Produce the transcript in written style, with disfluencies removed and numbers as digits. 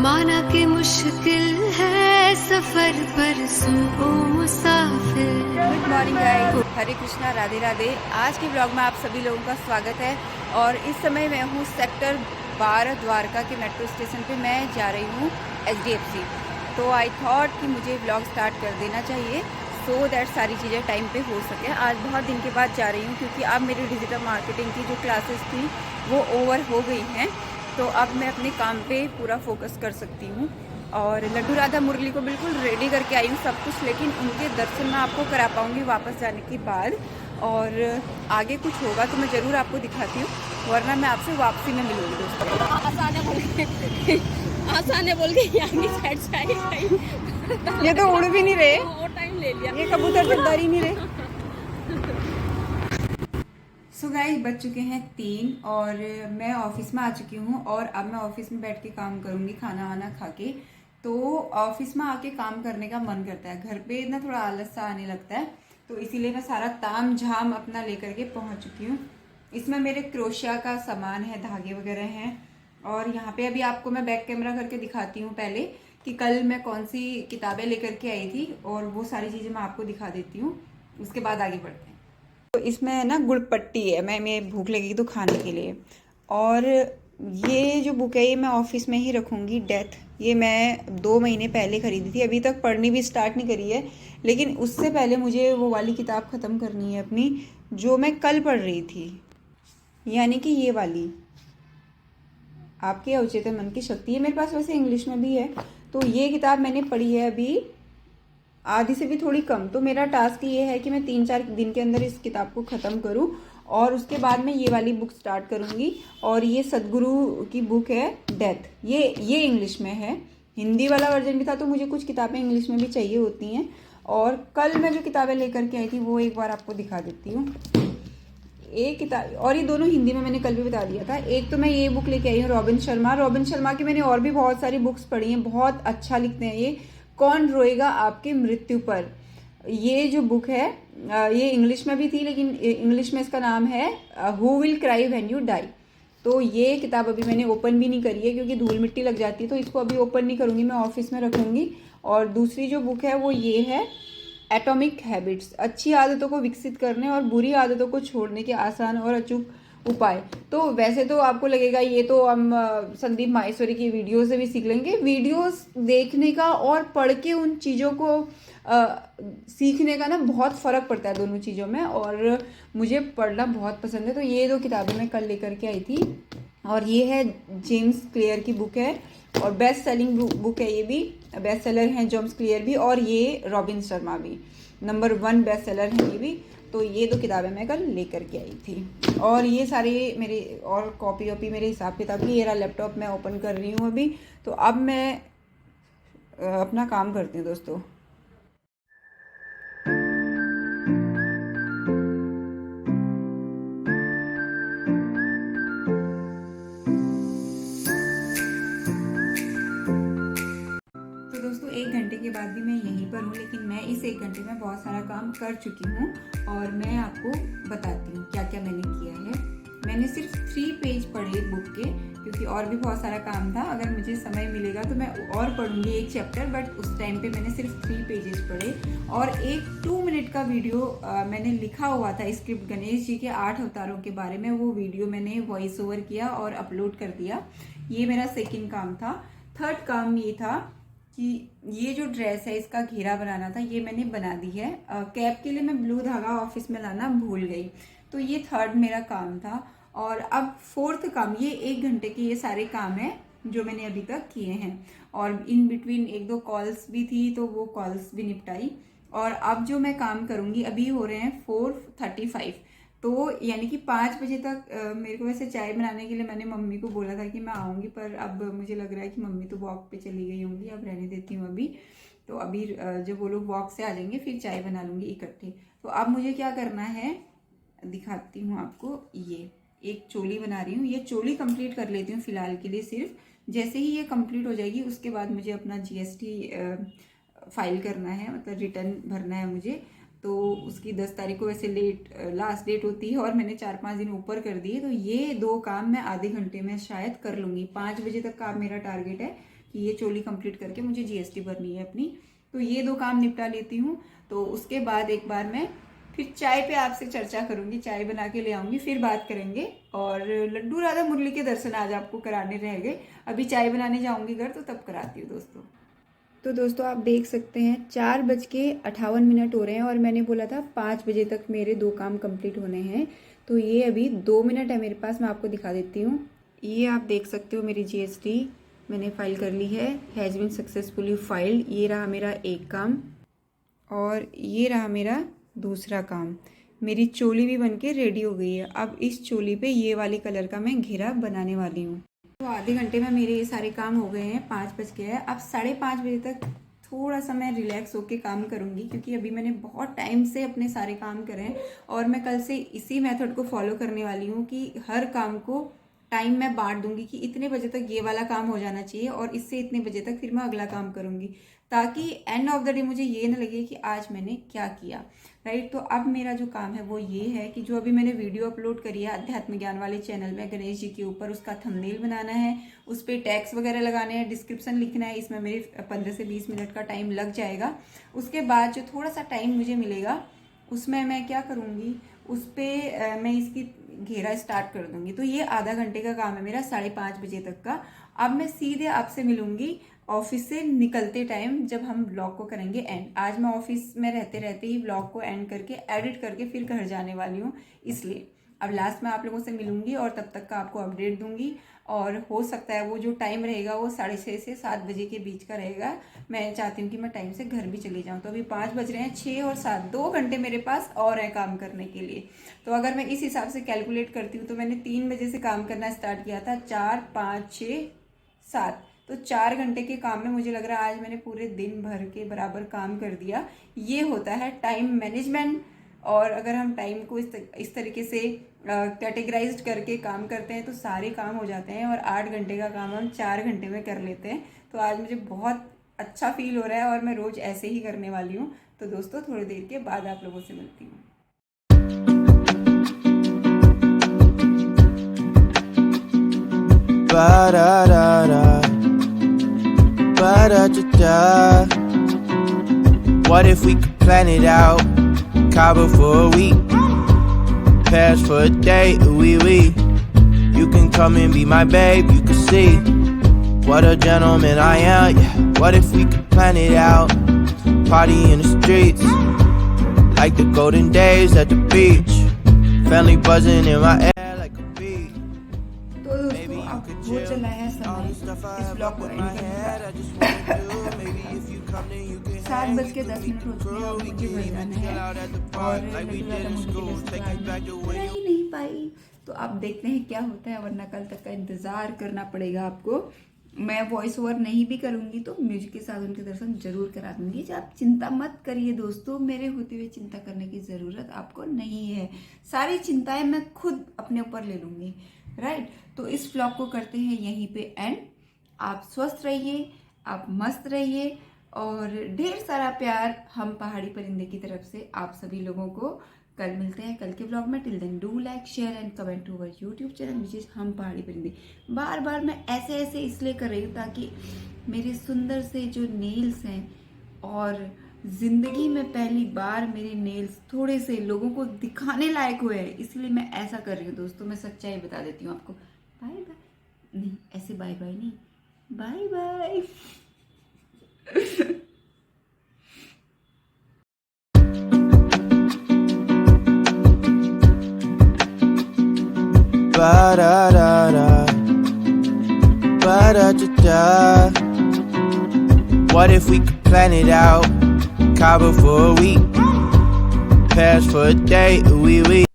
माना कि मुश्किल है सफर पर सुनो मुसाफिर। गुड मॉर्निंग गाइस, हरे कृष्णा, राधे राधे। आज के ब्लॉग में आप सभी लोगों का स्वागत है। और इस समय मैं हूँ सेक्टर 12 द्वारका के मेट्रो स्टेशन पे। मैं जा रही हूँ HDFC। तो आई थॉट कि मुझे ब्लॉग स्टार्ट कर देना चाहिए सो दैट सारी चीज़ें टाइम पे हो सके। आज बहुत दिन के बाद जा रही हूँ क्योंकि अब मेरी डिजिटल मार्केटिंग की जो क्लासेस थी वो ओवर हो गई हैं। तो अब मैं अपने काम पे पूरा फोकस कर सकती हूँ। और लड्डू राधा मुरली को बिल्कुल रेडी करके आई हूँ सब कुछ, लेकिन उनके दर्शन मैं आपको करा पाऊँगी वापस जाने के बाद। और आगे कुछ होगा तो मैं ज़रूर आपको दिखाती हूँ, वरना मैं आपसे वापसी में मिलूंगी दोस्तों। आसान बोल के आगे साइड से ये तो उड़ भी नहीं रहे, और टाइम ले लिया। ये कबूतर तो डर ही नहीं रहे। सो गाइस, बज चुके हैं 3 और मैं ऑफिस में आ चुकी हूँ। और अब मैं ऑफिस में बैठ के काम करूंगी खाना वाना खा के। तो ऑफिस में आके काम करने का मन करता है, घर पे ना थोड़ा आलस सा आने लगता है। तो इसीलिए मैं सारा ताम झाम अपना लेकर के पहुंच चुकी हूँ। इसमें मेरे क्रोशिया का सामान है, धागे वगैरह हैं। और यहाँ पे अभी आपको मैं बैक कैमरा करके दिखाती हूँ पहले कि कल मैं कौन सी किताबें लेकर के आई थी, और वो सारी चीज़ें मैं आपको दिखा देती हूँ। उसके बाद आगे बढ़ते हैं। तो इसमें है ना गुड़ पट्टी है, मैं भूख लगेगी तो खाने के लिए। और ये जो बुक है ये मैं ऑफिस में ही रखूँगी, डेथ। ये मैं 2 महीने पहले ख़रीदी थी, अभी तक पढ़नी भी स्टार्ट नहीं करी है। लेकिन उससे पहले मुझे वो वाली किताब ख़त्म करनी है अपनी, जो मैं कल पढ़ रही थी, यानी कि ये वाली आपके अवचेतन मन की शक्ति है। मेरे पास वैसे इंग्लिश में भी है। तो ये किताब मैंने पढ़ी है अभी आधी से भी थोड़ी कम। तो मेरा टास्क ये है कि मैं 3-4 दिन के अंदर इस किताब को ख़त्म करूं, और उसके बाद मैं ये वाली बुक स्टार्ट करूंगी। और ये सदगुरु की बुक है, डेथ। ये इंग्लिश में है, हिंदी वाला वर्जन भी था। तो मुझे कुछ किताबें इंग्लिश में भी चाहिए होती हैं। और कल मैं जो किताबें लेकर के आई थी वो एक बार आपको दिखा देती हूँ। एक किताब, और ये दोनों हिंदी में मैंने कल भी बता दिया था। एक तो मैं ये बुक लेके आई हूँ रॉबिन शर्मा की। मैंने और भी बहुत सारी बुक्स पढ़ी हैं, बहुत अच्छा लिखते हैं ये। कौन रोएगा आपकी मृत्यु पर, ये जो बुक है ये इंग्लिश में भी थी, लेकिन इंग्लिश में इसका नाम है who will cry when you die. तो ये किताब अभी मैंने ओपन भी नहीं करी है क्योंकि धूल मिट्टी लग जाती है, तो इसको अभी ओपन नहीं करूँगी, मैं ऑफिस में रखूँगी। और दूसरी जो बुक है वो ये है एटॉमिक हैबिट्स, अच्छी आदतों को विकसित करने और बुरी आदतों को छोड़ने के आसान और अचूक उपाय। तो वैसे तो आपको लगेगा ये तो हम संदीप माहेश्वरी की वीडियो से भी सीख लेंगे। वीडियोस देखने का और पढ़ के उन चीज़ों को सीखने का ना बहुत फ़र्क पड़ता है दोनों चीज़ों में। और मुझे पढ़ना बहुत पसंद है। तो ये 2 किताबें मैं कल लेकर के आई थी। और ये है जेम्स क्लियर की बुक है, और बेस्ट सेलिंग बुक है। ये भी बेस्ट सेलर हैं जेम्स क्लियर भी, और ये रॉबिन शर्मा भी नंबर 1 बेस्ट सेलर हैं ये भी। तो ये 2 किताबें मैं कल लेकर के आई थी। और ये सारे मेरे और कॉपी वॉपी मेरे हिसाब किताब की। ये रहा लैपटॉप मैं ओपन कर रही हूँ अभी। तो अब मैं अपना काम करती हूँ दोस्तों। तो दोस्तों 1 घंटे के बाद भी मैं यहीं पर हूँ, लेकिन मैं इस 1 घंटे में बहुत सारा काम कर चुकी हूँ। और मैं आपको बताती हूँ क्या क्या मैंने किया है। मैंने सिर्फ 3 पेज पढ़े बुक के, क्योंकि और भी बहुत सारा काम था। अगर मुझे समय मिलेगा तो मैं और पढ़ूंगी एक चैप्टर, बट उस टाइम पे मैंने सिर्फ 3 पेजेस पढ़े। और एक 2 मिनट का वीडियो मैंने लिखा हुआ था स्क्रिप्ट, गणेश जी के 8 अवतारों के बारे में। वो वीडियो मैंने वॉइस ओवर किया और अपलोड कर दिया। ये मेरा 2nd काम था। 3rd काम ये था कि ये जो ड्रेस है इसका घेरा बनाना था, ये मैंने बना दी है। कैप के लिए मैं ब्लू धागा ऑफिस में लाना भूल गई। तो ये 3rd मेरा काम था। और अब 4th काम, ये 1 घंटे के ये सारे काम हैं जो मैंने अभी तक किए हैं। और इन बिटवीन 1-2 कॉल्स भी थी, तो वो कॉल्स भी निपटाई। और अब जो मैं काम करूंगी, अभी हो रहे हैं 4:35, तो यानी कि 5 बजे तक मेरे को वैसे चाय बनाने के लिए मैंने मम्मी को बोला था कि मैं आऊँगी, पर अब मुझे लग रहा है कि मम्मी तो वॉक पे चली गई होंगी, अब रहने देती हूँ अभी। तो अभी जब वो लोग वॉक से आ जाएंगे फिर चाय बना लूँगी इकट्ठे। तो अब मुझे क्या करना है दिखाती हूँ आपको। ये एक चोली बना रही हूँ, ये चोली कंप्लीट कर लेती हूँ फिलहाल के लिए सिर्फ। जैसे ही ये कंप्लीट हो जाएगी उसके बाद मुझे अपना GST फाइल करना है, मतलब रिटर्न भरना है मुझे। तो उसकी 10 तारीख को वैसे लास्ट डेट होती है, और मैंने 4-5 दिन ऊपर कर दिए। तो ये 2 काम मैं आधे घंटे में शायद कर लूँगी। 5 बजे तक का मेरा टारगेट है, कि ये चोली कंप्लीट करके मुझे जीएसटी भरनी है अपनी। तो ये 2 काम निपटा लेती हूँ, तो उसके बाद एक बार मैं फिर चाय पे आपसे चर्चा करूंगी, चाय बना के ले आऊंगी, फिर बात करेंगे। और लड्डू राधा मुरली के दर्शन आज आपको कराने रह गए, अभी चाय बनाने जाऊंगी घर तो तब कराती हूँ दोस्तों। तो दोस्तों आप देख सकते हैं 4:58 हो रहे हैं और मैंने बोला था 5 बजे तक मेरे 2 काम कंप्लीट होने हैं। तो ये अभी 2 मिनट है मेरे पास, मैं आपको दिखा देती हूँ। ये आप देख सकते हो मेरी जीएसटी मैंने फाइल कर ली है, हैज़ बीन सक्सेसफुली फाइल्ड। ये रहा मेरा एक काम और ये रहा मेरा दूसरा काम। मेरी चोली भी बनके रेडी हो गई है। अब इस चोली पे ये वाले कलर का मैं घेरा बनाने वाली हूँ। तो आधे घंटे में मेरे ये सारे काम हो गए हैं, 5 बज गया है। अब 5:30 बजे तक थोड़ा सा मैं रिलैक्स होके काम करूँगी, क्योंकि अभी मैंने बहुत टाइम से अपने सारे काम करे हैं और मैं कल से इसी मेथड को फॉलो करने वाली हूँ कि हर काम को टाइम मैं बांट दूंगी कि इतने बजे तक ये वाला काम हो जाना चाहिए और इससे इतने बजे तक फिर मैं अगला काम करूँगी, ताकि एंड ऑफ द डे मुझे ये ना लगे कि आज मैंने क्या किया, राइट। तो अब मेरा जो काम है वो ये है कि जो अभी मैंने वीडियो अपलोड करी है अध्यात्म ज्ञान वाले चैनल में गणेश जी के ऊपर, उसका थंबनेल बनाना है, उस पर टैग्स वगैरह लगाने हैं, डिस्क्रिप्शन लिखना है। इसमें मेरे 15 से 20 मिनट का टाइम लग जाएगा। उसके बाद जो थोड़ा सा टाइम मुझे मिलेगा उसमें मैं क्या करूँगी, उस पर मैं इसकी घेरा स्टार्ट कर दूंगी। तो ये आधा घंटे का काम है मेरा 5:30 बजे तक का। अब मैं सीधे आपसे मिलूंगी ऑफिस से निकलते टाइम, जब हम ब्लॉग को करेंगे एंड। आज मैं ऑफिस में रहते रहते ही ब्लॉग को एंड करके एडिट करके फिर घर जाने वाली हूँ, इसलिए अब लास्ट में आप लोगों से मिलूंगी और तब तक का आपको अपडेट दूंगी। और हो सकता है वो जो टाइम रहेगा वो 6:30 से 7 बजे के बीच का रहेगा। मैं चाहती हूँ कि मैं टाइम से घर भी चली जाऊँ। तो अभी 5 बज रहे हैं, 6 और 7 2 घंटे मेरे पास और है काम करने के लिए। तो अगर मैं इस हिसाब से कैलकुलेट करती हूँ तो मैंने 3 बजे से काम करना स्टार्ट किया था, 4 5 6 7, तो 4 घंटे के काम में मुझे लग रहा है आज मैंने पूरे दिन भर के बराबर काम कर दिया। ये होता है टाइम मैनेजमेंट। और अगर हम टाइम को इस तरीके से कैटेगराइज्ड करके काम करते हैं तो सारे काम हो जाते हैं और 8 घंटे का काम हम 4 घंटे में कर लेते हैं। तो आज मुझे बहुत अच्छा फील हो रहा है और मैं रोज़ ऐसे ही करने वाली हूँ। तो दोस्तों थोड़ी देर के बाद आप लोगों से मिलती हूँ। What if we could plan it out? Cabo for a week, Paris for a day, oui oui. You can come and be my babe, you can see what a gentleman I am. Yeah. What if we could plan it out? Party in the streets, like the golden days at the beach. Family buzzing in my ear like a bee. तो दोस्तों अब हो चला है समय इस blog को and करने का। 7:10 हो चुके हैं और मुझे घर जाना है और नहीं पाई। तो आप देखते हैं क्या होता है, वरना कल तक का इंतज़ार करना पड़ेगा आपको। मैं वॉइस ओवर नहीं भी करूँगी तो म्यूजिक के साथ उनके दर्शन जरूर करा दूंगी। जब आप चिंता मत करिए दोस्तों, मेरे होते हुए चिंता करने की ज़रूरत आपको नहीं है। सारी चिंताएं मैं खुद अपने ऊपर ले लूँगी, राइट। तो इस व्लॉग को करते हैं यहीं पे एंड। आप स्वस्थ रहिए, आप मस्त रहिए और ढेर सारा प्यार हम पहाड़ी परिंदे की तरफ से आप सभी लोगों को। कल मिलते हैं कल के ब्लॉग में। Till then do like share and comment to our YouTube channel which is Hum Pahadi परिंदे। बार बार मैं ऐसे इसलिए कर रही हूँ ताकि मेरे सुंदर से जो नेल्स हैं और ज़िंदगी में पहली बार मेरे नेल्स थोड़े से लोगों को दिखाने लायक हुए हैं, इसलिए मैं ऐसा कर रही हूँ दोस्तों। मैं सच्चाई बता देती हूँ आपको। बाय बाय नहीं, ऐसे बाय बाय नहीं, bye bye. What if we could plan it out? Cabo for a week, Paris for a day, oui oui.